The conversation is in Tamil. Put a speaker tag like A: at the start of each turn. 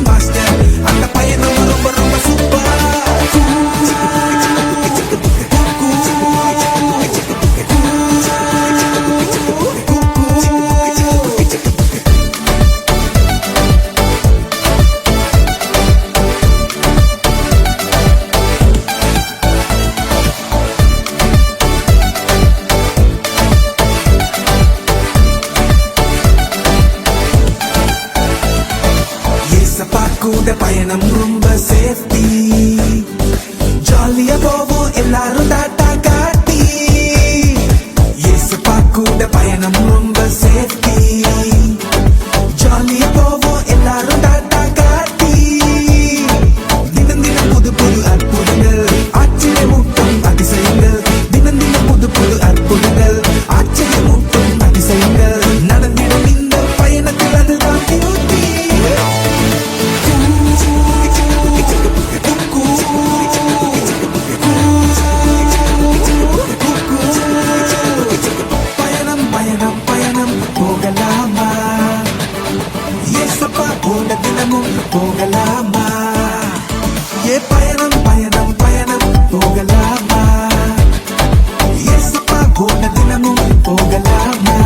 A: மாஸ்டர். அந்த பயணம் ரொம்ப ரொம்ப சூப்பர். ஏசப்பா கூட பயணம் ரொம்ப சேஃப்டி. ஜாலியா போவோம் எல்லாரும் டாட்டா காட்டி. ஏசப்பா கூட பயணம் ரொம்ப சேஃப்டி. ஜாலியா போவோம் எல்லாரும் டாட்டா காட்டி. தினம் தினம் புது புது அற்புதங்கள், ஆச்சரியமூட்டும் அதிசயங்கள். தினம் தினம் புது புது அற்புதங்கள், ஆச்சரியமூட்டும் அதிசயங்கள். நடந்திடும் இந்த பயணத்தில் அதுதான் பியூட்டி. பயணம் பயணம் பயணம் போகலாமா? ஏசப்பா கூட தினமும் போகலாமா? ஏ பயணம் பயணம் பயணம் போகலாமா? ஏசப்பா கூட தினமும் போகலாமா?